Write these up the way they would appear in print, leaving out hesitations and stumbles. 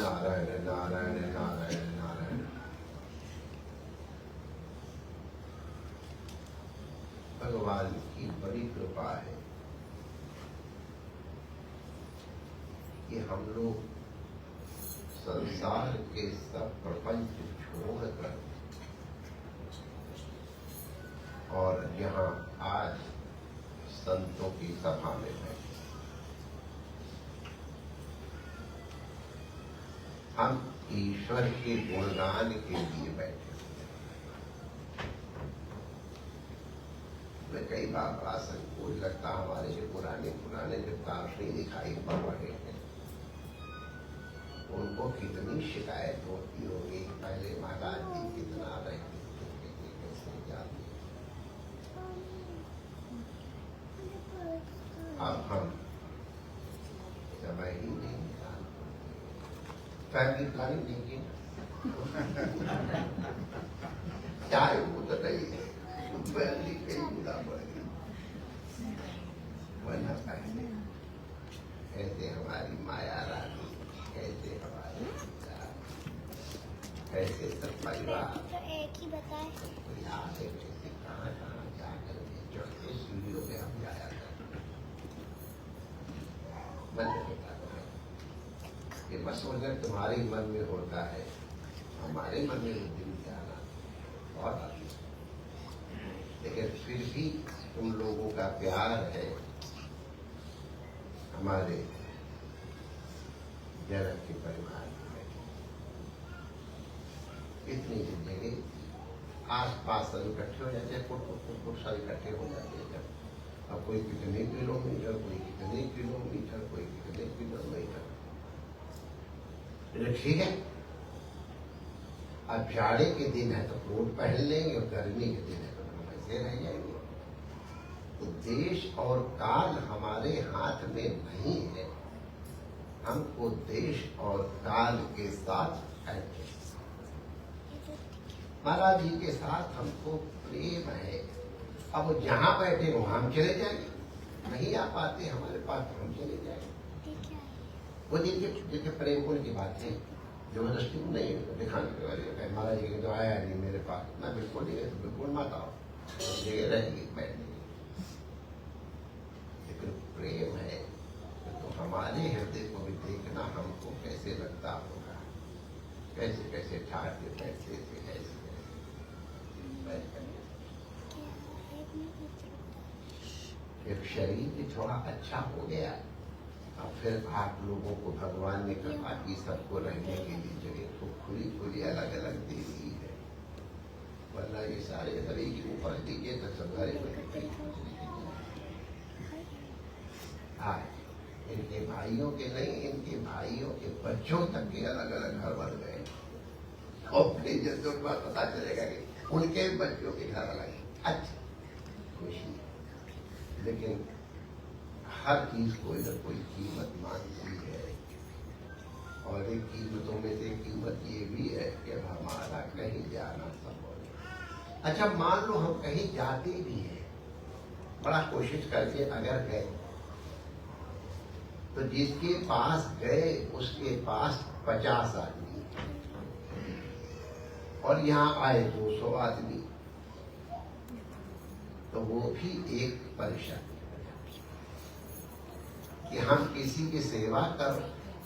नारायण नारायण नारायण नारायण। भगवान की बड़ी कृपा है कि हम लोग संसार के सब प्रपंच छोड़कर और यहाँ आज संतों की सभा में बैठे। हम ईश्वर के गुणगान के लिए बैठे हुए हैं। मैं कई बार बड़ा संकोच लगता हमारे जो पुराने जो दार्शनिक दिखाई पड़ रहे हैं उनको कितनी शिकायत होती होगी। पहले महाराज जी कितना रहते थे, कैसे जाते। अब हम समय ही नहीं फैमिली प्लानिंग नहीं की। चाहे वो तो नहीं फैमिली कहीं बुला पड़ेगी वरना पहले कैसे हमारी माया रानी, कैसे हमारे कैसे सब परिवार एक ही बताए यहाँ से कैसे कहाँ जाकर चौथे सीढ़ियों में हम जाया करते। ये बस वजह तुम्हारे मन में होता है, हमारे मन में दिन जाना बहुत आती है। लेकिन फिर भी तुम लोगों का प्यार है हमारे जनक के परिवार में इतनी जिंदगी आस पास सब इकट्ठे हो जाते हैं, फुट सब इकट्ठे हो जाते हैं। जब अब कोई कितने किलोमीटर, कोई कितने किलोमीटर, कोई कितने किलोमीटर, ठीक है। अब जाड़े के दिन है तो कोट पहन लेंगे और गर्मी के दिन है तो हम ऐसे रह जाएंगे। तो देश और काल हमारे हाथ में नहीं है, हमको देश और काल के साथ एडजस्ट। महाराज जी के साथ हमको प्रेम है। अब वो जहां बैठे वहां हम चले जाएंगे, नहीं आ पाते हमारे पास तो हम चले जाएंगे। वो जिनके प्रेम गुण की बात है, जबरदस्ती नहीं दिखाने के वाले। महाराज जी के तो आया नहीं मेरे पास, मैं बिल्कुल नहीं, बिल्कुल मत आओ, जगह रहेगी बैठने की। लेकिन प्रेम है तो हमारे हृदय को भी देखना हमको कैसे लगता होगा, कैसे कैसे ठाटे बैठते थे, ऐसे एक शरीर भी थोड़ा अच्छा हो गया। और फिर आप लोगों को भगवान ने कहा कि सबको रहने के लिए जगह तो खुली खुली अलग अलग दे दी है, वरना ये सारे अगर एक ही ऊपर दीजिए तो सब घरे इनके भाइयों के नहीं, इनके भाइयों के बच्चों तक के अलग अलग घर बन गए। और फिर जब पता चलेगा कि उनके बच्चों के घर अलग है, अच्छा खुशी। लेकिन हर चीज कोई न कोई कीमत मांगती है, और एक कीमतों में से कीमत ये भी है कि हमारा कहीं जाना संभव नहीं। अच्छा मान लो हम कहीं जाते भी हैं, बड़ा कोशिश करके अगर गए, तो जिसके पास गए उसके पास 50 आदमी और यहाँ आए 200 आदमी, तो वो भी एक परेशानी कि हम किसी की सेवा कर,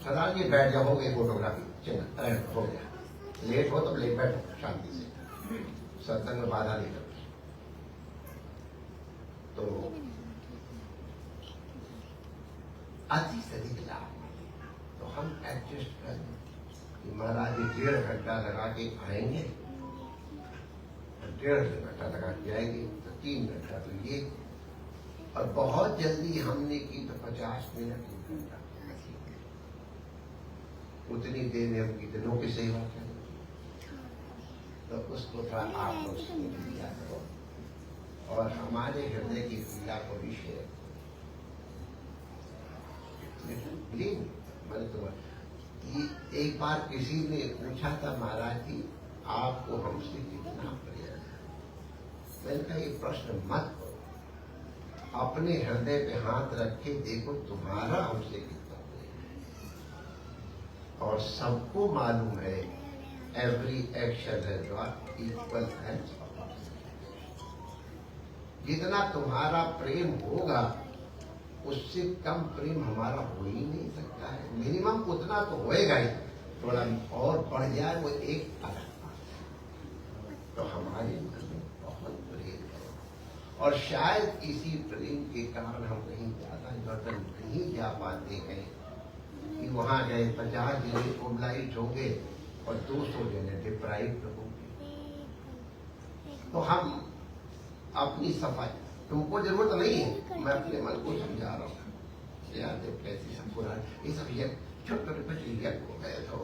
सरदार जी बैठ जाओगे फोटोग्राफी, चलो हो गया, लेट हो तो लेट बैठो शांति से, सत्संग में बाधा नहीं करो। तो अति से अधिक लाभ, तो हम एडजस्ट कर कि महाराज 1.5 घंटा लगा के आएंगे, 1.5 घंटा लगा के आएंगे, तो 3 घंटा तो ये, और बहुत जल्दी हमने की तो 50 मिनट 1 घंटा, उतनी देर में हम कितनों की सेवा करें। तो उसको थोड़ा आप लोग लिया करो और हमारे हृदय की पीड़ा को भी शेयर मैंने तो एक बार किसी ने पूछा था, महाराज जी आपको हमसे कितना प्रेम है? मैंने कहा ये प्रश्न मत करो, अपने हृदय पे हाथ रख के देखो तुम्हारा हमसे कितना प्रेम है। और सबको मालूम है एवरी एक्शन है नॉट इक्वल एंड, जितना तुम्हारा प्रेम होगा उससे कम प्रेम हमारा हो ही नहीं सकता है। मिनिमम उतना तो होएगा ही, थोड़ा और बढ़ जाए वो एक अलग बात है। तो हमारे मन में बहुत प्रेम है, और शायद इसी प्रेम के कारण हम कहीं ज्यादा जर्दन नहीं जा पाते हैं कि वहां गए 50 जने ओब्लाइट होंगे और 200 जने डिप्राइव्ड होंगे। तो हम अपनी सफाई, तुमको जरूरत नहीं है, मैं अपने मन को समझा रहा हूँ यार देख कैसी सब पुराना ये सब ये छोटे छोटे बच्चे हो गए। तो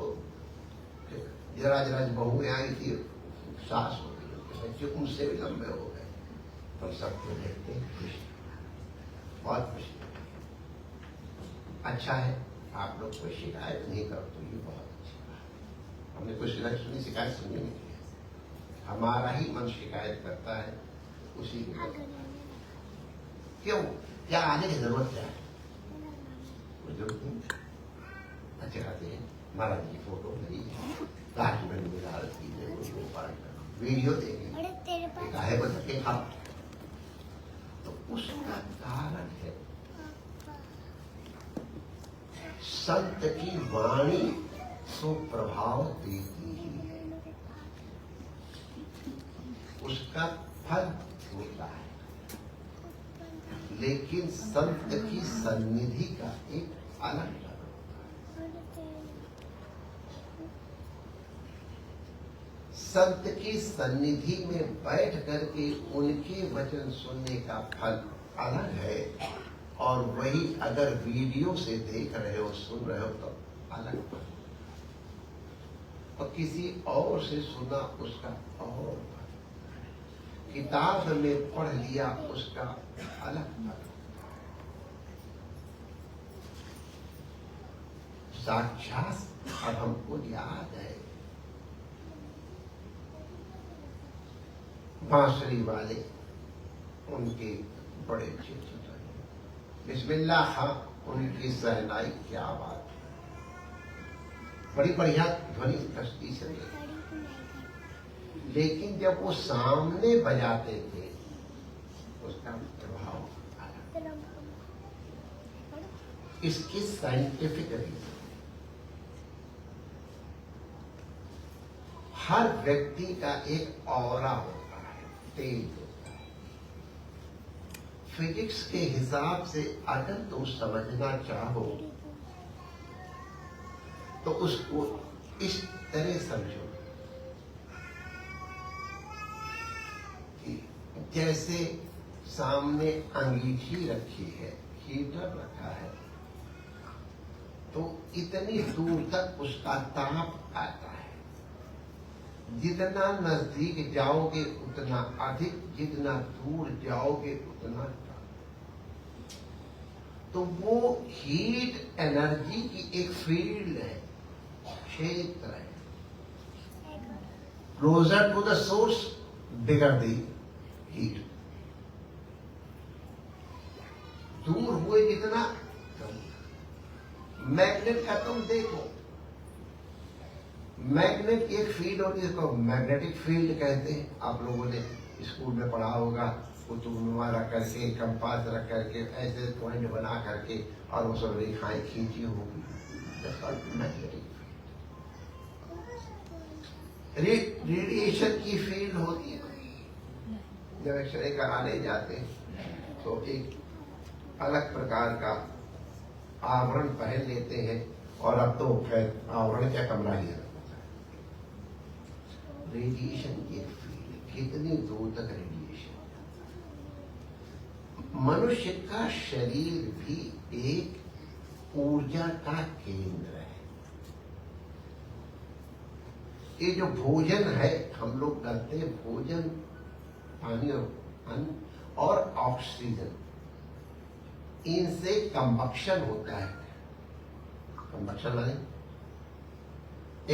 जरा बहुएं आई थी, सास हो गई, उनके बच्चे उनसे भी लंबे हो गए। तो सबको देखते खुशी, बहुत खुशी। अच्छा है आप लोग कोई शिकायत नहीं करो तो ये बहुत अच्छी बात। हमने कोई शिकायत सुनी नहीं है, हमारा ही मन शिकायत करता है उसी के। क्यों, क्या आने की जरूरत क्या है? कोई जरूरत नहीं। अच्छे खाते हैं महाराज की फोटो लगी है, काश में वीडियो देखेंगे, काहे को धक्के खाओ। तो उसका कारण है संत की वाणी तो प्रभाव देती ही है, उसका फल होता है। लेकिन संत की सन्निधि का एक अलग डर होता है। संत की सन्निधि में बैठ करके उनके वचन सुनने का फल अलग है, और वही अगर वीडियो से देख रहे हो, सुन रहे हो, तो अलग फल। और किसी और से सुना उसका और फल, किताब में पढ़ लिया उसका अलग फल। साक्षात अब हमको याद है, बांसुरी वाले उनके बड़े चित्र, बिस्मिल्लाह खां उनकी सहनाई, क्या बात, बड़ी बढ़िया ध्वनि कश्ती से, लेकिन जब वो सामने बजाते थे उसका प्रभाव अलग। इसकी साइंटिफिक रीजन, हर व्यक्ति का एक ऑरा होता है, तेज होता है। फिजिक्स के हिसाब से अगर तुम समझना चाहो तो उसको इस तरह समझो कि जैसे सामने अंगीठी रखी है, हीटर रखा है, तो इतनी दूर तक उसका ताप आता है। जितना नजदीक जाओगे उतना अधिक, जितना दूर जाओगे उतना कम। तो वो हीट एनर्जी की एक फील्ड है, क्षेत्र है। Closer to the source, bigger the heat. दूर हुए जितना कम। मैग्नेट का तुम देखो, मैग्नेट की एक फील्ड होती है, इसको मैग्नेटिक फील्ड कहते हैं। आप लोगों ने स्कूल में पढ़ा होगा, कुतुबनुमा रख करके, कंपास रख करके, ऐसे पॉइंट बना करके, और वो सब रेखाएं खींची होगी, मैग्नेटिक फील्ड। रेडिएशन की फील्ड होती है। जब एक्सरे कराने जाते हैं तो एक अलग प्रकार का आवरण पहन लेते हैं, और अब तो खैर आवरण क्या, कमरा ही है। रेडिएशन की फील्ड, कितनी दूर तक रेडिएशन। मनुष्य का शरीर भी एक ऊर्जा का केंद्र है। ये जो भोजन है हम लोग करते हैं, भोजन, पानी और अन्न और ऑक्सीजन, इनसे कंबक्शन होता है। कंबक्शन माने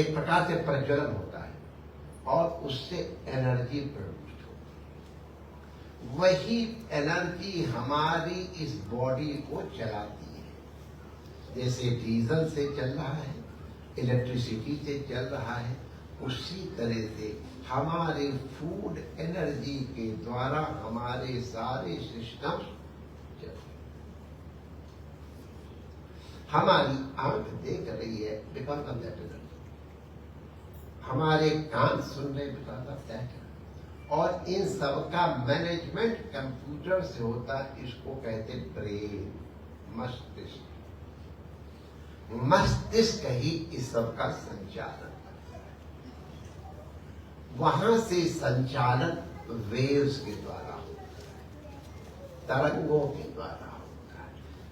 एक प्रकार से प्रज्वलन होता है, और उससे एनर्जी प्रोड्यूस होती है। वही एनर्जी हमारी इस बॉडी को चलाती है। जैसे डीजल से चल रहा है, इलेक्ट्रिसिटी से चल रहा है, उसी तरह से हमारे फूड एनर्जी के द्वारा हमारे सारे सिस्टम चलते। हमारी आंख देख रही है बिकॉज ऑफ दैट एनर्जी, हमारे कान सुन रहे बिकॉज ऑफ दैट, और इन सब का मैनेजमेंट कंप्यूटर से होता है। इसको कहते ब्रेन, मस्तिष्क। मस्तिष्क ही इस सब का संचालन करता है। वहां से संचालन वेव्स के द्वारा होता है, तरंगों के द्वारा होता है।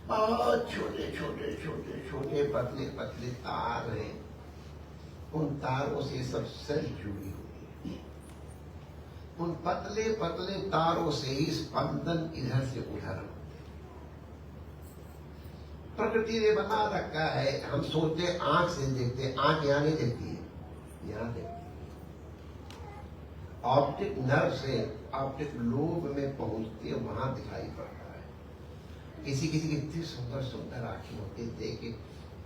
बहुत छोटे छोटे छोटे छोटे पतले पतले तार हैं, उन तारों से सब सेल जुड़ी हुई है। उन पतले पतले तारों से ही स्पंदन इधर से उधर होते। प्रकृति ने बना रखा है। हम सोचते आंख से देखते, आंख यहां नहीं देखती है, यहां देखती है। ऑप्टिक नर्व से ऑप्टिक लोब में पहुंचती है, वहां दिखाई पड़ता है। किसी किसी की इतनी सुंदर सुंदर आंखें होती है, देख के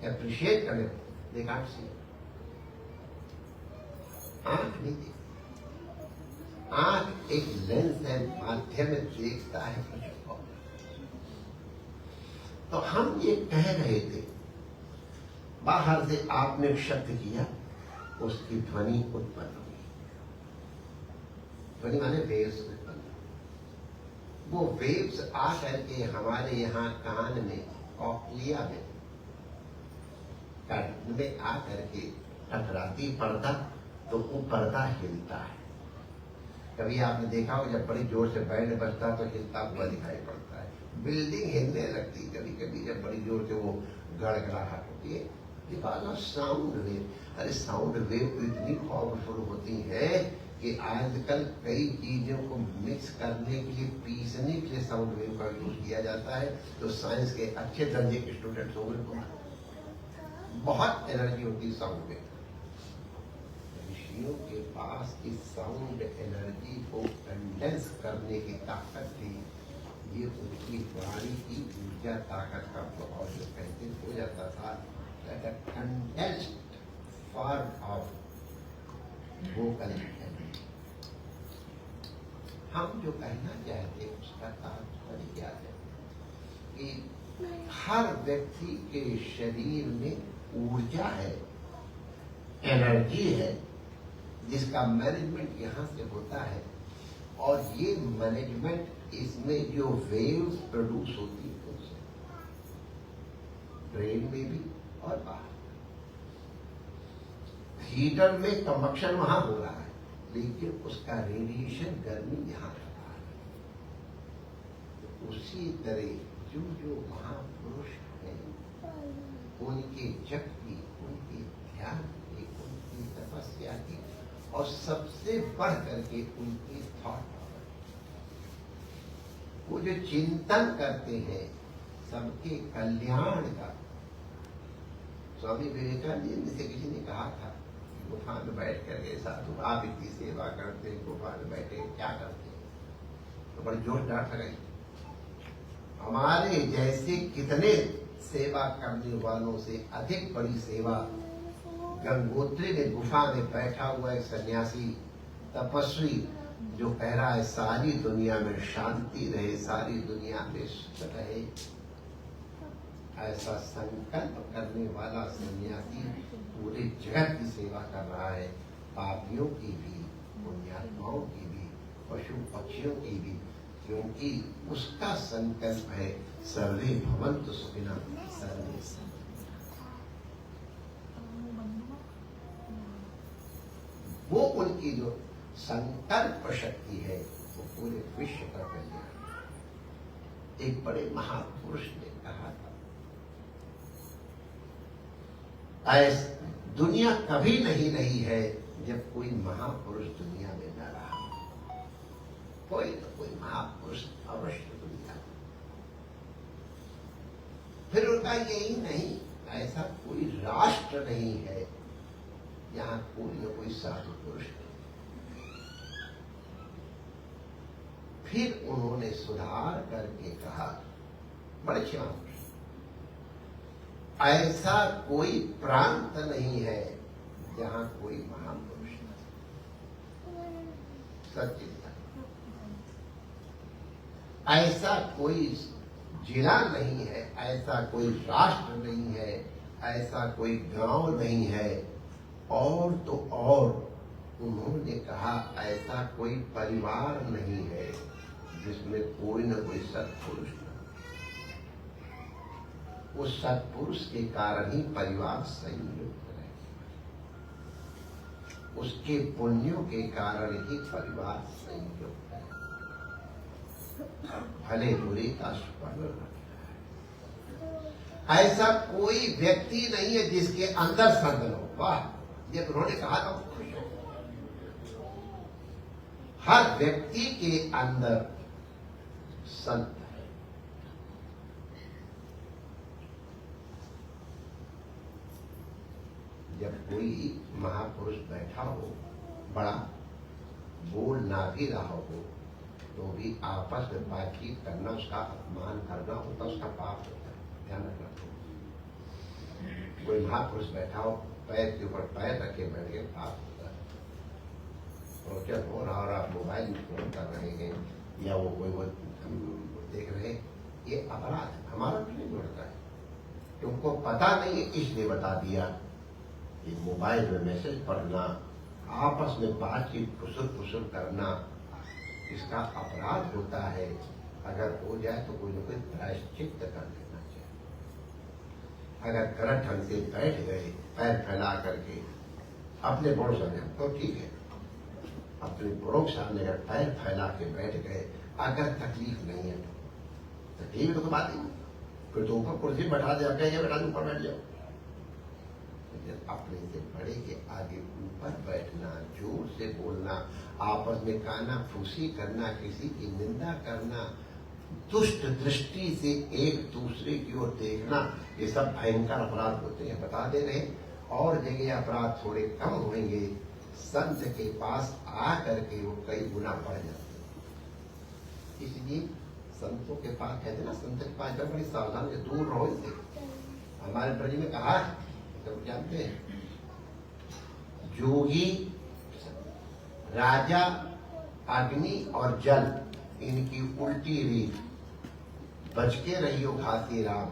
अप्रिशिएट करने, देख आंख से आंख नहीं देखती। आंख एक लेंस है, माध्यम में देखता है कुछ और। तो हम ये कह रहे थे, बाहर से आपने शब्द किया, उसकी ध्वनि उत्पन्न हुई। ध्वनि माने वेव्स उत्पन्न। वो वेव्स आकर के हमारे यहाँ कान में, कॉक्लिया में, कान में आकर के टकराती पर्दा, तो वो पर्दा हिलता है। कभी आपने देखा हो जब बड़ी जोर से बैंड बजता तो हिलता हुआ दिखाई पड़ता है। बिल्डिंग हिलने लगती कभी कभी जब बड़ी जोर से वो गड़गड़ाहट होती है, बिकॉज ऑफ साउंड वेव। अरे साउंड वेव इतनी पावरफुल होती है कि आजकल कई चीजों को मिक्स करने के लिए, पीसने के लिए साउंड वेव का यूज किया जाता है। तो साइंस के अच्छे दर्जे के स्टूडेंट्स हो गए, बहुत एनर्जी होती है साउंड वेव। ऋषियों के पास इस साउंड एनर्जी को कंडेंस करने की ताकत थी। ये उनकी वाणी की ऊर्जा ताकत का प्रभाव जो कहते हो जाता था, condensed form of vocal energy. हम जो कहना चाहते हैं उसका तात्पर्य क्या है कि हर व्यक्ति के शरीर में ऊर्जा है, एनर्जी है, जिसका मैनेजमेंट यहाँ से होता है। और ये मैनेजमेंट, इसमें जो वेव्स प्रोड्यूस होती है उनसे, ब्रेन में भी और बाहर। हीटर में कंबक्शन वहां हो रहा है, लेकिन उसका रेडिएशन गर्मी यहाँ आ रहा है। उसी तरह जो जो महापुरुष हैं, उनकी शक्ति, उनकी ध्यान की, उनकी तपस्या की, और सबसे बढ़ करके उनकी थॉट पावर। वो जो चिंतन करते हैं सबके कल्याण का। स्वामी विवेकानंद से किसी ने कहा था, गुफा में बैठ करके साधु आप इतनी सेवा करते हैं, गुफा में बैठे क्या करते हैं? तो बड़ी जोर डांट लगाई। हमारे जैसे कितने सेवा करने वालों से अधिक बड़ी सेवा गंगोत्री में गुफा में बैठा हुआ एक सन्यासी तपस्वी जो कह रहा है सारी दुनिया में शांति रहे, सारी दुनिया में सुख रहे, ऐसा संकल्प करने वाला सन्यासी पूरे जगत की सेवा कर रहा है, पापियों की भी, पुण्यात्माओं की भी, पशु पक्षियों की भी, क्योंकि उसका संकल्प है सर्वे भवन्तु सुखिनः सर्वे सन्तु। वो उनकी जो संकल्प शक्ति है वो पूरे विश्व का कल्याण। एक बड़े महापुरुष ने कहा था, दुनिया कभी नहीं रही है जब कोई महापुरुष दुनिया में न रहा। कोई न कोई महापुरुष अवश्य दुनिया में। फिर उनका यही नहीं, ऐसा कोई राष्ट्र नहीं है जहां कोई न कोई साधु पुरुष नहीं। फिर उन्होंने सुधार करके कहा, बड़े क्षमा, ऐसा कोई प्रांत नहीं है जहां कोई महापुरुष नहीं। सचिंतन। ऐसा कोई जिला नहीं है, ऐसा कोई राष्ट्र नहीं है, ऐसा कोई गांव नहीं है, और तो और उन्होंने कहा ऐसा कोई परिवार नहीं है जिसमें कोई न कोई सत्पुरुष न। उस सत्पुरुष के कारण ही परिवार संयुक्त रहे, उसके पुण्यों के कारण ही परिवार संयुक्त है। भले बुरे का स्मरण रखना है। ऐसा कोई व्यक्ति नहीं है जिसके अंदर संत हो। वाह, ये उन्होंने कहा था, खुश हो। हर व्यक्ति के अंदर संत है। जब कोई महापुरुष बैठा हो, बड़ा बोल ना भी रहा हो, तो भी आपस में बातचीत करना, उसका अपमान करना होता, उसका पाप होता है। ध्यान रखना। कोई महापुरुष बैठा हो, पैर के ऊपर पैर रखे बैठ के पाप होता है। प्रोचन हो रहा और आप मोबाइल में फोन कर रहे हैं या वो कोई वो देख रहे हैं, ये अपराध है। हमारा कुछ नहीं जोड़ता है, तुमको पता नहीं है इसलिए बता दिया। ये मोबाइल में मैसेज पढ़ना, आपस में बातचीत कुशल कुशल करना, इसका अपराध होता है। अगर हो जाए तो कोई ना कोई प्रायश्चित कर लेना चाहिए। अगर गलत ढंग से बैठ गए पैर फैला करके अपने बड़ों सामने तो ठीक है, अपने बड़ों के सामने अगर पैर फैला के बैठ गए, अगर तकलीफ नहीं है तो तकलीफ तो बात ही नहीं, फिर तो ऊपर कुर्सी बैठा दे, कहीं बैठा ऊपर बैठ जाओ। अपने से बड़े के आगे ऊपर बैठना, जोर से बोलना, आपस में काना फूसी करना, किसी की निंदा करना, दुष्ट दृष्टि से एक दूसरे की ओर देखना, ये सब भयंकर अपराध होते हैं। बता दे रहे और जगह अपराध थोड़े कम होंगे, संत के पास आ करके वो कई गुना बढ़ जाते हैं। इसलिए संतों के पास कहते ना, संत के पास जब बड़ी सावधान से दूर रहो इससे। हमारे ब्रज में कहा है, तो जानते हैं, जोगी, राजा, अग्नि और जल, इनकी उल्टी रीत, बच के रहियो घाती राम,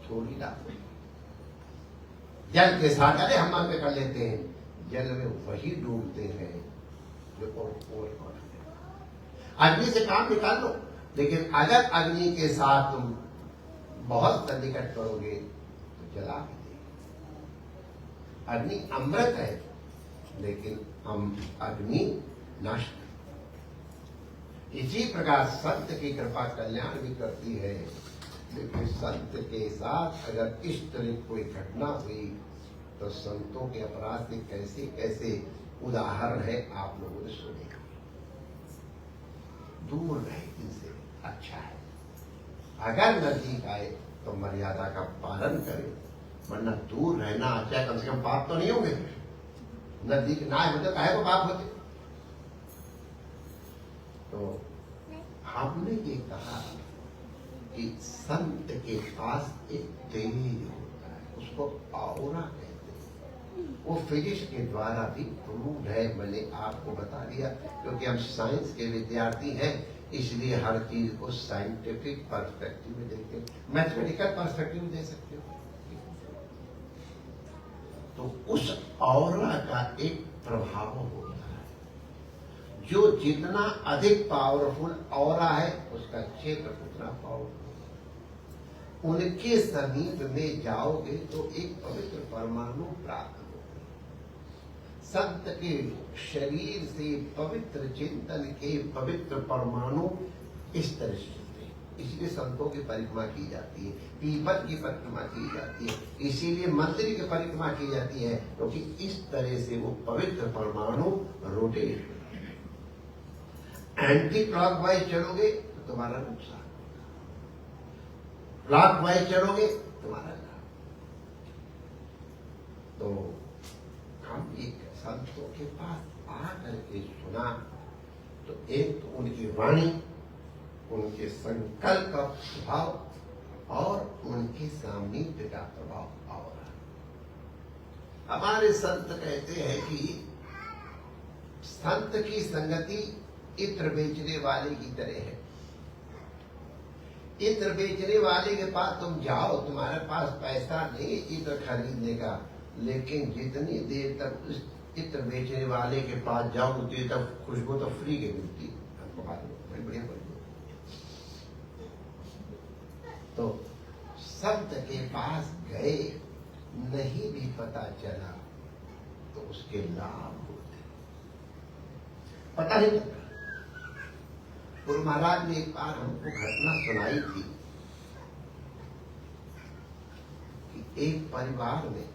थोड़ी ना। जल के साथ अरे हम मांग कर लेते हैं, जल में वही डूबते हैं जो और अग्नि से काम निकाल लो, लेकिन अगर अग्नि के साथ तुम बहुत सन्निकट करोगे तो जला भी देगी। अग्नि अमृत है, लेकिन हम अग्नि नष्ट। इसी प्रकार संत की कृपा कल्याण भी करती है, लेकिन संत के साथ अगर इस तरह कोई घटना हुई तो संतों के अपराध के कैसे कैसे उदाहरण है आप लोगों ने सुने। दूर रहे इनसे अच्छा है। अगर नजदीक आए तो मर्यादा का पालन करें, वरना दूर रहना अच्छा, कम से कम पाप तो नहीं होंगे। नजदीक ना आए मतलब काहे को पाप होते। तो हमने ये कहा कि संत के पास एक तेज होता है, उसको ऑरा कहते हैं। वो फिजिक्स के द्वारा भी प्रूव्ड है, मैंने आपको बता दिया, क्योंकि हम साइंस के विद्यार्थी हैं, इसलिए हर चीज को साइंटिफिक पर्सपेक्टिव में देखते हैं। मैथमेटिकल पर्सपेक्टिव में दे सकते हो। तो उस ऑरा का एक प्रभाव होता है, जो जितना अधिक पावरफुल ऑरा है उसका क्षेत्र उतना पावरफुल। उनके समीप में जाओगे तो एक पवित्र परमाणु प्राप्त होगा। संत के शरीर से पवित्र चिंतन के पवित्र परमाणु इस तरह से चलते हैं। इसलिए संतों की परिक्रमा की जाती है, पीपल की परिक्रमा की जाती है, इसीलिए मंदिर की परिक्रमा की जाती है, क्योंकि इस तरह से वो पवित्र परमाणु रोटेट। एंटी क्लॉकवाइज चलोगे तो तुम्हारा नुकसान, क्लॉकवाइज चलोगे तुम्हारा लाभ। तो हम एक संतों के पास आकर के सुना तो एक तो उनकी वाणी, उनके संकल्प का प्रभाव और उनके सामीप्य का प्रभाव। और हमारे संत कहते हैं कि संत की संगति इत्र बेचने वाले की तरह है। इत्र बेचने वाले के पास तुम जाओ, तुम्हारे पास पैसा नहीं इत्र खरीदने का, लेकिन जितनी देर तक उस इत्र बेचने वाले के पास जाओ उतनी तक खुशबू तो फ्री की मिलती है। आपको मालूम है, बढ़िया बढ़िया। तो संत के पास गए, नहीं भी पता चला तो उसके लाभ होते, पता नहीं लगता। गुरु महाराज ने एक बार हमको घटना सुनाई थी कि एक परिवार में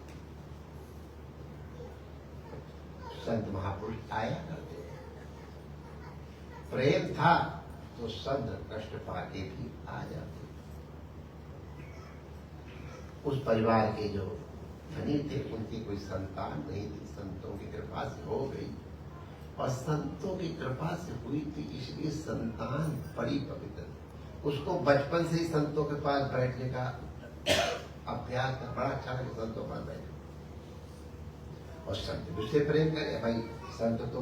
संत महापुरुष आया करते थे। प्रेम था तो संत कष्ट पाके भी आ जाते। उस परिवार के जो धनी थे उनकी कोई संतान नहीं थी, संतों की कृपा से हो गई, और संतों की कृपा से हुई थी, इसलिए संतान बड़ी पवित्र। उसको बचपन से ही संतों के पास बैठने का अभ्यास था, बड़ा अच्छा लगे संतों के पास बैठे। और संत भी उससे प्रेम करे भाई, संत तो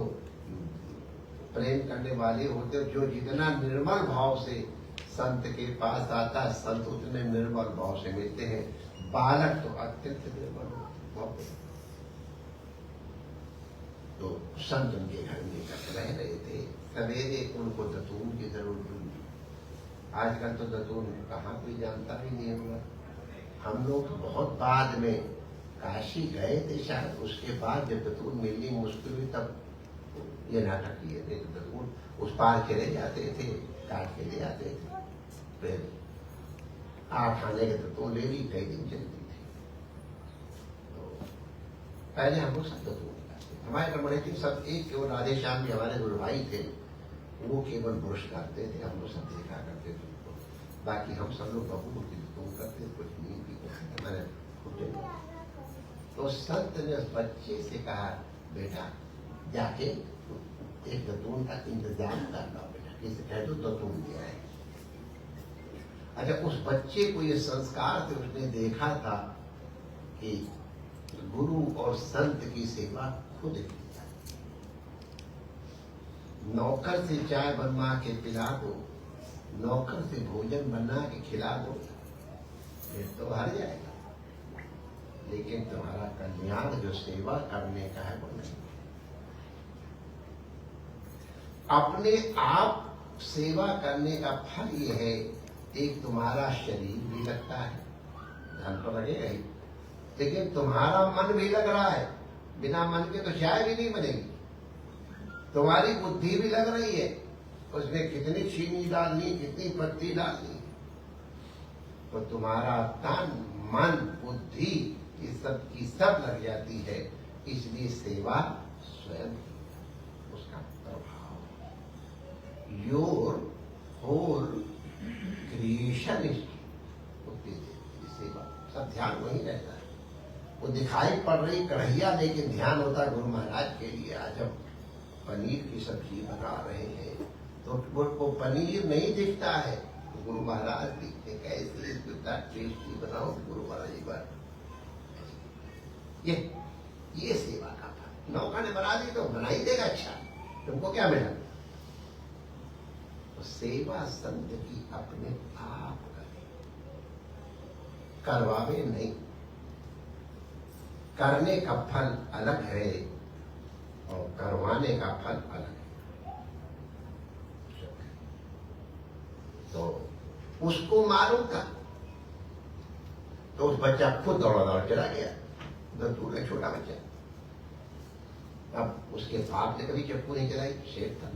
प्रेम करने वाले होते, जो जितना निर्मल भाव से संत के पास आता है, संत उतने निर्मल भाव से मिलते हैं। बालक तो अत्यंत निर्मल भाव। तो संत उनके घर में रह रहे थे। सवेरे उनको दतून की जरूरत हुई, आजकल तो दतून कहाँ कोई जानता भी नहीं होगा। हम लोग तो बहुत बाद में काशी गए थे शायद, उसके बाद जब दतून मिलनी मुश्किल हुई तब ये नाटक किए थे। तो दतून उस पार चले जाते थे, काट के ले आते थे, फिर 8 आने के दतून ले ली, कई दिन चलती थी। तो पहले हम लोग सब दतून खाते, हमारे कम्युनिटी सब एक केवल राधे श्याम जी हमारे गुरु भाई थे, वो केवल ब्रश करते थे, हम लोग सब देखा करते थे उनको। बाकी हम सब लोग बहुत दतून करते, कुछ नहीं भी करते मैंने खुद। तो संत ने उस बच्चे से कहा, बेटा जाके एक दतून का इंतजाम कर लो बेटा, किसी कह दो दतून दिया है। अच्छा, उस बच्चे को ये संस्कार थे, उसने देखा था कि गुरु और संत की सेवा खुद की जाती। नौकर से चाय बनवा के पिला दो, नौकर से भोजन बना के खिला दो, फिर तो भर जाएगा, लेकिन तुम्हारा कल्याण जो सेवा करने का है वो नहीं। अपने आप सेवा करने का फल ये है, एक तुम्हारा शरीर भी लगता है, धन तो लगेगा ही, लेकिन तुम्हारा मन भी लग रहा है। बिना मन के तो चाय भी नहीं बनेगी। तुम्हारी बुद्धि भी लग रही है, उसमें कितनी चीनी डालनी, कितनी पत्ती डालनी, तो तुम्हारा तन मन बुद्धि इस सब की सब लग जाती है। इसलिए सेवा स्वयं उसका प्रभाव, योर होल क्रिएशन सेवा, सब ध्यान वही रहता है। वो दिखाई पड़ रही कढ़ैया, लेकिन ध्यान होता गुरु महाराज के लिए। आज हम पनीर की सब्जी बना रहे हैं तो वो पनीर नहीं दिखता है, गुरु महाराज दिखते कैसे इसको टेस्टी बनाओ, गुरु महाराज एक बार ये सेवा का था। नौका ने बना दी तो बना ही देगा, अच्छा तुमको क्या मिला। तो सेवा संत की अपने आप करे, करवावे नहीं। करने का फल अलग है और करवाने का फल अलग है। तो उसको मालूम था, तो उस बच्चा खुद दौड़ा दौड़ चला गया। दतून है छोटा बच्चा, अब उसके बाप ने कभी चप्पू नहीं चलाई, शेर था।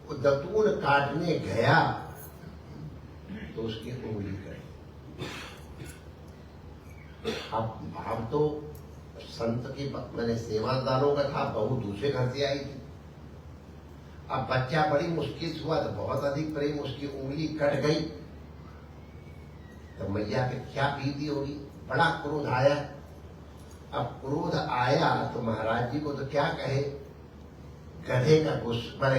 वो दतून काटने गया तो उसकी उंगली कटी। अब तो संत की मैंने सेवादारों का था, बहू दूसरे घर से आई थी। अब बच्चा बड़ी मुश्किल से हुआ तो बहुत अधिक प्रेम, उसकी उंगली कट गई तो मैया के क्या बीती होगी, बड़ा क्रोध आया। अब क्रोध आया तो महाराज जी को तो क्या कहे, गधे का गुस्सा,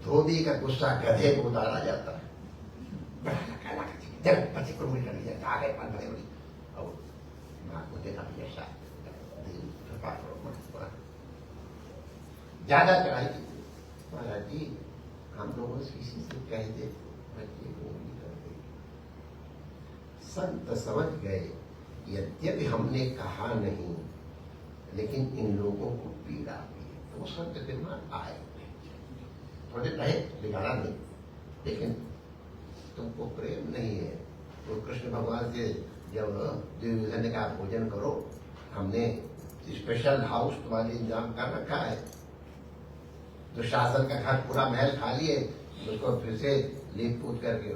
धोबी का गुस्सा गधे को उतारा जाता है। जब पति को उंगली कर लिया, आ गए बड़ी और माँ को देखा जैसा ज्यादा चढ़ाई की। महाराज जी हम लोगों से किसी से कह दे बच्चे को उंगली कर दे। संत समझ गए, यद्यपि हमने कहा नहीं, लेकिन इन लोगों को पीड़ा हुई। तो वो संत फिर आए, थोड़े रहे, बिगाड़ा नहीं, लेकिन तुमको प्रेम नहीं है। तो कृष्ण भगवान से जब दुर्योधन ने कहा भोजन करो, हमने स्पेशल हाउस तुम्हारे इंतजाम कर रखा है, तो शासन का घर पूरा महल खाली है, उसको फिर से लीप पूछ करके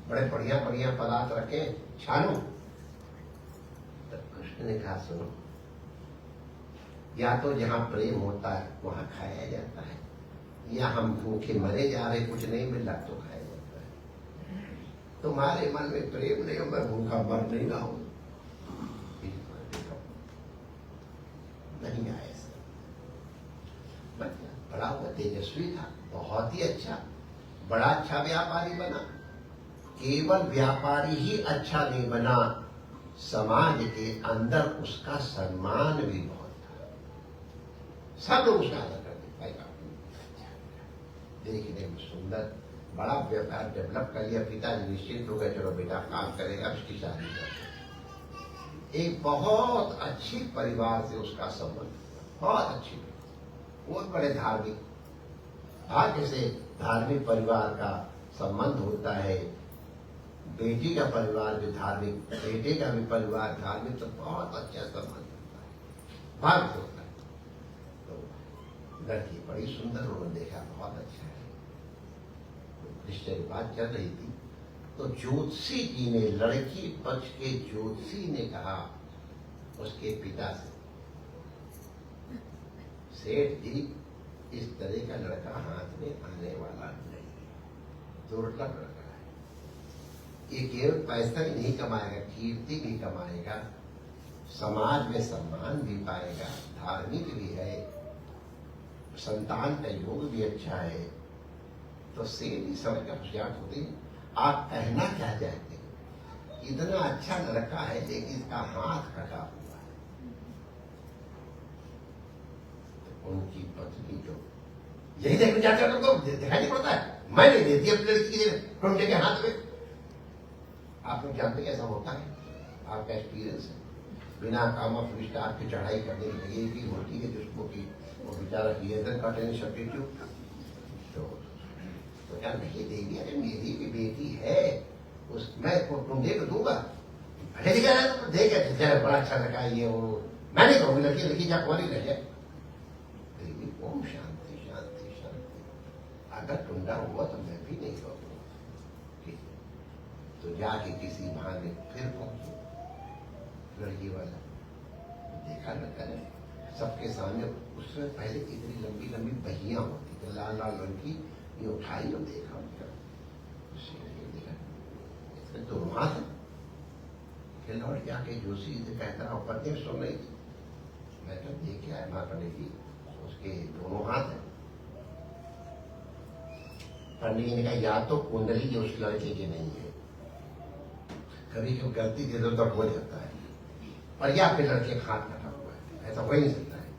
बड़े बढ़िया बढ़िया पदार्थ रखे, छानो। तो कृष्ण ने कहा सुनो, या तो जहाँ प्रेम होता है वहां खाया जाता है, या हम भूखे मरे जा रहे, कुछ नहीं मिल रहा तो खाया जाता है। तुम्हारे मन में प्रेम नहीं हो, मैं भूखा मर नहीं रहा हूं, नहीं आया। बड़ा हुआ तेजस्वी था, बहुत ही अच्छा, बड़ा अच्छा व्यापारी बना। केवल व्यापारी ही अच्छा नहीं बना, समाज के अंदर उसका सम्मान भी बहुत था, सब लोग उसका आदर करते। भाई देखने में सुंदर, बड़ा व्यापार डेवलप कर लिया। पिताजी निश्चित हो गए, चलो बेटा काम करेगा, उसकी शादी कर। एक बहुत अच्छी परिवार से उसका संबंध, बहुत अच्छी, बहुत बड़े धार्मिक, भाग्य से धार्मिक परिवार का संबंध होता है, बेटी का परिवार भी धार्मिक, बेटे का भी परिवार धार्मिक, तो बहुत अच्छा संबंध होता है, भाग्य होता है। तो लड़की बड़ी सुंदर, उन्होंने देखा बहुत अच्छा है, रिश्ते की बात चल रही थी, तो ज्योतिषी जी ने, लड़की पक्ष के ज्योतिषी ने कहा उसके पिता से, सेठ जी इस तरह का लड़का हाथ में आने वाला नहीं, दुर्लभ लड़का है, ये केवल पैसा ही नहीं कमाएगा, कीर्ति भी कमाएगा, समाज में सम्मान भी पाएगा, धार्मिक भी है, संतान का योग भी अच्छा है। तो सेठ जी समझ कर होशियार होते हैं, आप कहना क्या चाहते हैं? इतना अच्छा लड़का है लेकिन इसका हाथ कटा हुआ है। तो उनकी पत्नी जो यही देखने जाते हैं तो दिखाई नहीं पड़ता है, मैं नहीं देती अपनी लड़की के टुंडे के हाथ में। आप लोग जानते कैसा होता है, आपका एक्सपीरियंस है, बिना कामा पुलिस स्टार की चढ़ाई करने की लगेगी होती है जिसको की वो बेचारा किए काटे नहीं सब्सिट्यूट। तो क्या नहीं देगी, अरे मेरी भी बेटी है, उस मैं टुंडे को दूंगा, भले दिखा रहा तो देख बड़ा अच्छा लगा ये वो, मैं नहीं कहूँगी लड़की लड़की जा कुंवारी रह जाए, ओम शांति शांति शांति। अगर टुंडा हुआ तो मैं भी नहीं कहूँगा, तो जाके किसी बहाने फिर पहुंचो, लड़की वाला देखा न करे सबके सामने। उसमें पहले इतनी लंबी लंबी बहियां होती थी, लाल लाल रंग की, ये उठाई और देखा इसमें तो हाथ है। फिर लौट जाके जोशी से कहता रहा, पत्नी सुन रही थी, मैं तो देख के आया माँ पंडित जी, उसके दोनों हाथ है। पंडित जी ने कहा या तो कुंडली जो उस लड़के की नहीं है, कभी कभी गलती से तो हो जाता है, और या फिर लड़के का हाथ कटा हुआ है, ऐसा हो ही नहीं सकता है।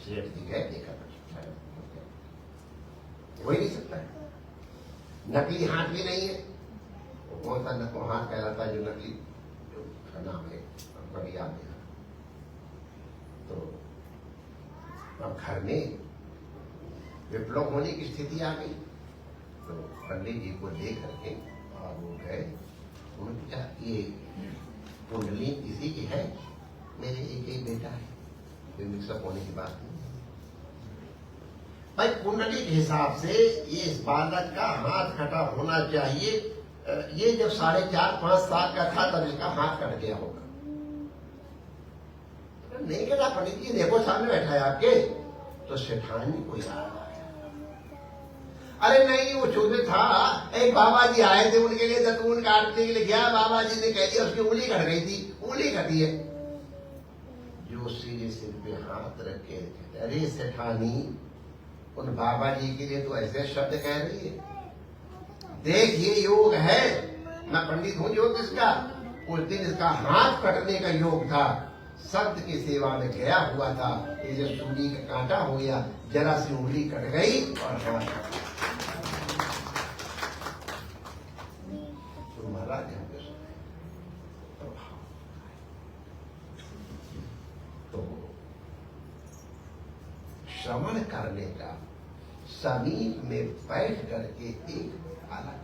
सेठ जी गए, देखा हो ही नहीं सकता है, नकली हाथ भी नहीं है। वो कौन सा नकली हाथ कहलाता है जो नकली, उसका नाम है कभी याद नहीं। तो अब घर में विप्लव होने की स्थिति आ गई, तो पंडित जी को ले करके और वो गए, उन्होंने पूछा ये कुंडली किसी की है? मेरे एक ही बेटा है, कोई मिक्सअप होने की बात नहीं। भाई कुंडली के हिसाब से ये इस बालक का हाथ कटा होना चाहिए, ये जब 4.5-5 साल का था तब इसका हाथ कट गया होगा। नहीं कटा पंडित जी, देखो सामने बैठा है आपके। तो सेठानी को याद आया, अरे नहीं वो चूमे था, एक बाबा जी आए थे उनके लिए दतून काटने के लिए गया, बाबा जी ने कह दिया उसकी उंगली कट गई थी, उंगली कटी है। जो सीधे सिर पे हाथ रख के, अरे सेठानी उन बाबा जी के लिए तो ऐसे शब्द कह रही है, देख ये योग है, मैं पंडित हूं ज्योतिष का, उस दिन इसका हाथ कटने का योग था, संत की सेवा में गया हुआ था, ये जो सूली का कांटा हो गया, जरा सी उंगली कट गई और हाथ कट गया। तो महाराज तो श्रवण करने का, समीप में बैठ करके एक अलग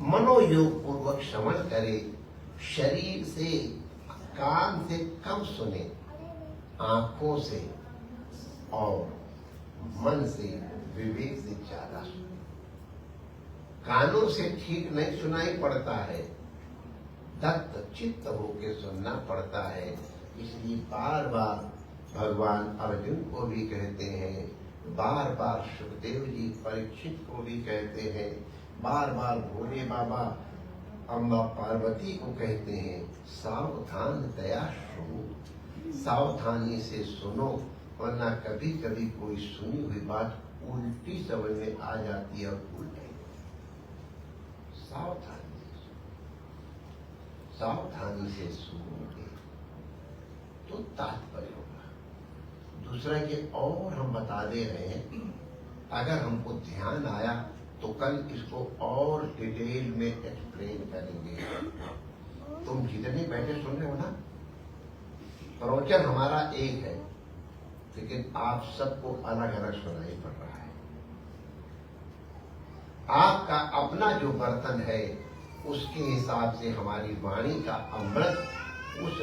मनोयोग पूर्वक श्रवण करे, शरीर से कान से कम सुने, आंखों से और मन से विवेक से ज्यादा सुने। कानों से ठीक नहीं सुनाई पड़ता है, दत्त चित्त होके सुनना पड़ता है। इसलिए बार बार भगवान अर्जुन को भी कहते हैं, बार बार सुखदेव जी परीक्षित को भी कहते हैं, बार बार भोले बाबा अम्बा पार्वती को कहते हैं, सावधान दया सुनो, सावधानी से सुनो, वरना कभी कभी कोई सुनी हुई बात उल्टी समझ में आ जाती है और उल्टी। सावधानी से सुनोगे तो तात्पर्य होगा। दूसरा ये और हम बता दे रहे हैं, अगर हमको ध्यान आया तो कल इसको और डिटेल में एक्सप्लेन करेंगे। तुम जितने बैठे सुन रहे हो ना, प्रवचन हमारा एक है, लेकिन आप सबको अलग अलग सुनाई पड़ रहा है। आपका अपना जो बर्तन है उसके हिसाब से हमारी वाणी का अमृत उस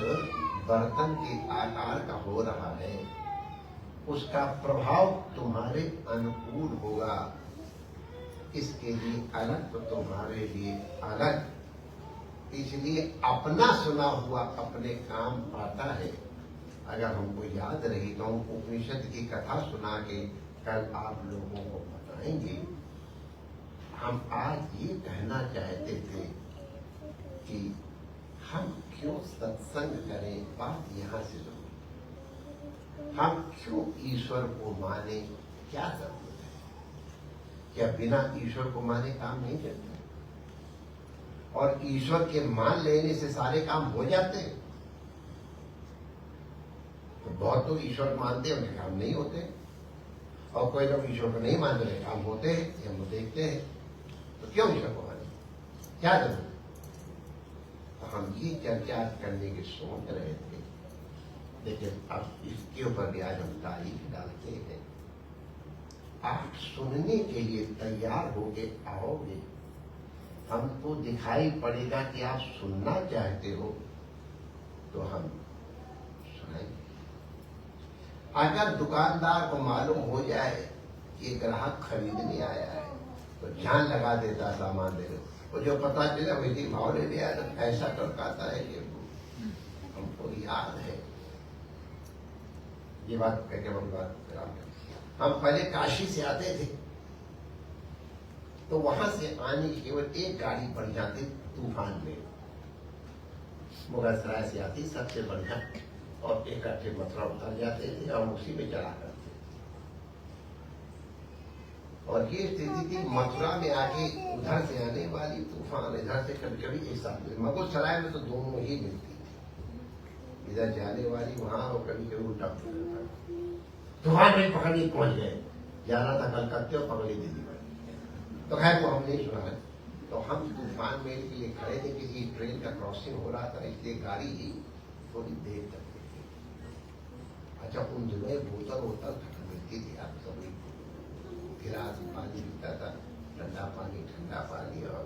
बर्तन के आकार का हो रहा है, उसका प्रभाव तुम्हारे अनुकूल होगा। इसके लिए अलग तो तुम्हारे लिए अलग, इसलिए अपना सुना हुआ अपने काम आता है। अगर हमको याद रही तो हम उपनिषद की कथा सुना के कल आप लोगों को बताएंगे। हम आज ये कहना चाहते थे कि हम क्यों सत्संग करें, बात यहाँ से सुनो। हम क्यों ईश्वर को माने, क्या जरूरत है? क्या बिना ईश्वर को माने काम नहीं चलता? और ईश्वर के मान लेने से सारे काम हो जाते हैं? तो बहुत लोग ईश्वर मानते हैं, उनके काम नहीं होते, और कोई लोग ईश्वर को नहीं मानते, उनके काम होते हैं, ये हम देखते हैं। तो क्यों ईश्वर को माने, क्या जरूरत? तो हम ये चर्चा करने की सोच रहे थे, लेकिन अब इसके ऊपर भी आज हम तारीख डालते हैं। आप सुनने के लिए तैयार होके आओगे, हमको दिखाई पड़ेगा कि आप सुनना चाहते हो, तो हम सुनाएंगे। अगर दुकानदार को मालूम हो जाए कि ग्राहक खरीदने आया है तो ध्यान लगा देता सामान दे दो, और जो पता चला वही भाव ले लिया, ऐसा टरकाता है कि हमको याद है ये बात। कहकर हम पहले काशी से आते थे तो वहां से आने की केवल एक गाड़ी बढ़ जाती तूफान में, मुगलसराय से आती सबसे बढ़िया, और इकट्ठे मथुरा उतर जाते थे और उसी में चला करते। और ये स्थिति थी मथुरा में आके उधर से आने वाली तूफान, इधर से कभी कभी एक साथ में। मुगलसराय में तो दोनों ही मिलती, इधर जाने वाली वहां, और कभी कभी उल्टा तूफान में पकड़ने पहुंच गए। जाना था कलकत्ते और पकड़ी दिल्ली में, तो खैर वो हम नहीं सुना है। तो हम तूफान में के लिए खड़े थे, किसी ट्रेन का क्रॉसिंग हो रहा था, इसलिए गाड़ी ही थोड़ी देर तक थी। अच्छा, उन दिनों बोतल वोतल मिलती थी, आप सब गिलास पानी पीता था, ठंडा पानी और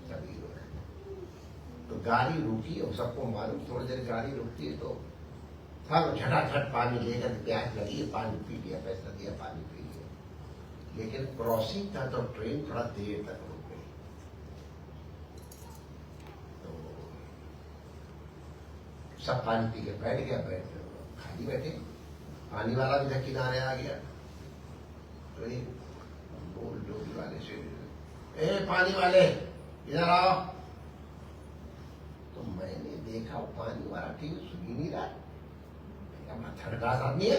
सभी। तो गाड़ी रुकी और सबको मालूम थोड़ी देर गाड़ी रुकती है तो सब झटाझट पानी लेकर, प्यास लगी, पानी पी लिया, पैसा दिया, पानी पी लिया। लेकिन क्रॉसिंग था तो ट्रेन थोड़ा देर तक रुक गई। तो सब पानी पी के बैठ गया, खाली बैठे, पानी वाला भी किनारे आ गया। तो एक बोल डोली वाले से, ए पानी वाले इधर आओ। तो मैंने देखा पानी वाला ठीक सुन ही नहीं रहा, थर्ड क्लास आदमी है,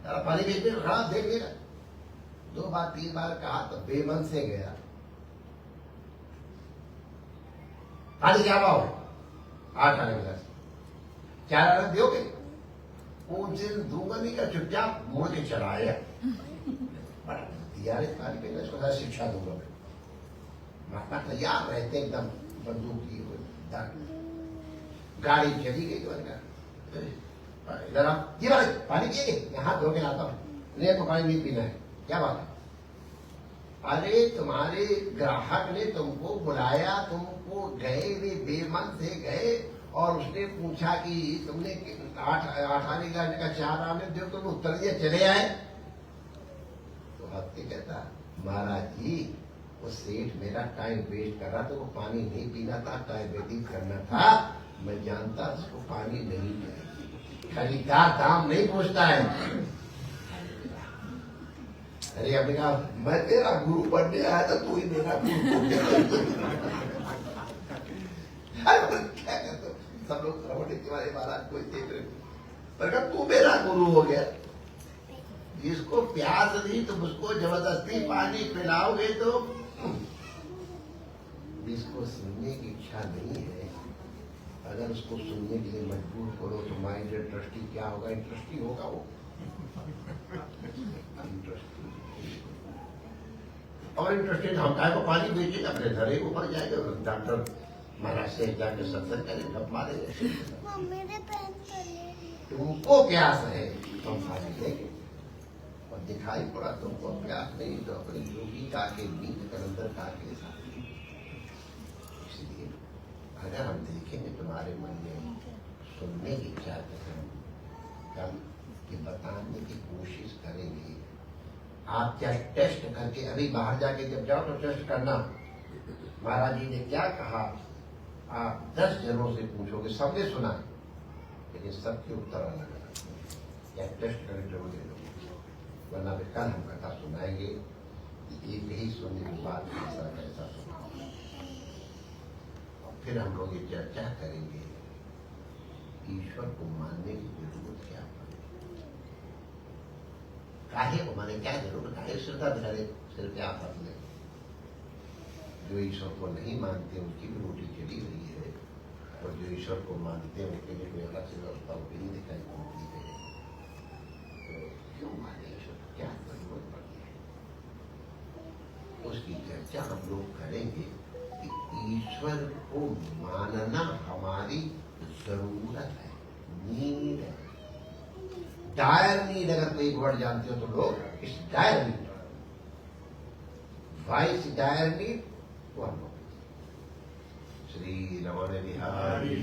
पानी बेचने खड़ा देख नहीं रहा। 2 बार 3 बार कहा तो बेमन से गया, पानी क्या भाव है? 8 आने गिलास, 4 आने दोगे? उनसे दूंगा नहीं का, चुपचाप मुड़ के चला आया। तैयार है पानी पीने, इसको शिक्षा दूंगा मैं। महात्मा तैयार रहते एकदम बंदूक की हुई। गाड़ी चली गई तो इधर आओ, ये भाई पानी पिएंगे? मैं हाथ धो के लाता हूँ। नहीं तो पानी नहीं पीना है, क्या बात है? अरे तुम्हारे ग्राहक ने तुमको बुलाया, तुमको गए वे बेमन से गए, और उसने पूछा कि तुमने 8 आने का 4 आने दो, तुम उत्तर दिया चले आए। तो हफ्ते कहता, महाराज जी वो सेठ मेरा टाइम वेस्ट कर रहा था, वो पानी नहीं पीना था, टाइम व्यतीत करना था। मैं जानता उसको पानी नहीं चाहिए, खरीदार दाम नहीं पूछता है। अरे अपने कहा, मैं तेरा गुरु बनने आया था, तू ही मेरा गुरु। क्या कहते, सब लोग श्रवण के महाराज कोई देख रहे, पर तू मेरा गुरु हो गया। जिसको प्यास नहीं तुम उसको जबरदस्ती पानी पिलाओगे तो, जिसको सुनने की इच्छा नहीं है अगर उसको सुनने के लिए मजबूर करो तो माइंड इंटरेस्टी क्या होगा? इंटरेस्टी होगा वो इंटरेस्टी। और इंटरेस्टेड हम काय को पानी बेचे, अपने घरे को ऊपर जाएगा, डॉक्टर महाराज से जाकर सत्संग करें, गप मारेंगे। तुमको प्यास है, तुम पानी लेंगे। दिखाई पड़ा तुमको प्यास नहीं तो अपनी योगी काके नींद कलंदर काके साथ। इसलिए अगर हम देखेंगे तुम्हारे मन में सुनने की इच्छा कल ये बताने की कोशिश करेंगे। आप क्या टेस्ट करके अभी बाहर जाके जब जाओ तो टेस्ट करना महाराज जी ने क्या कहा, आप 10 जनों से पूछोगे, सबने सुना है लेकिन सबके उत्तर अलग अलग। क्या टेस्ट करके जरूर दे दो, वरना फिर कल हम कथा सुनाएंगे एक ही सुनने के बाद कैसा कैसा सुना। और फिर हम लोग ये चर्चा करेंगे ईश्वर को मानने की जरूरत क्या पड़े, काहे को माने, क्या जरूरत, काहे श्रद्धा धरे सिर पे आप ले। जो ईश्वर को नहीं मानते उनकी भी रोटी चली रही है, और जो ईश्वर को मानते हैं उनके लिए कोई अलग से व्यवस्था भी नहीं दिखाई पड़ती है। तो क्यों माने ईश्वर, क्या जरूरत पड़ती है, उसकी चर्चा हम लोग करेंगे कि ईश्वर को मानना हमारी जरूरत है, नीड है, डायर नीड। अगर कोई वर्ड जानते हो तो लोग इस dire need, vice dire need, वो हम लोग। श्री रमण बिहारी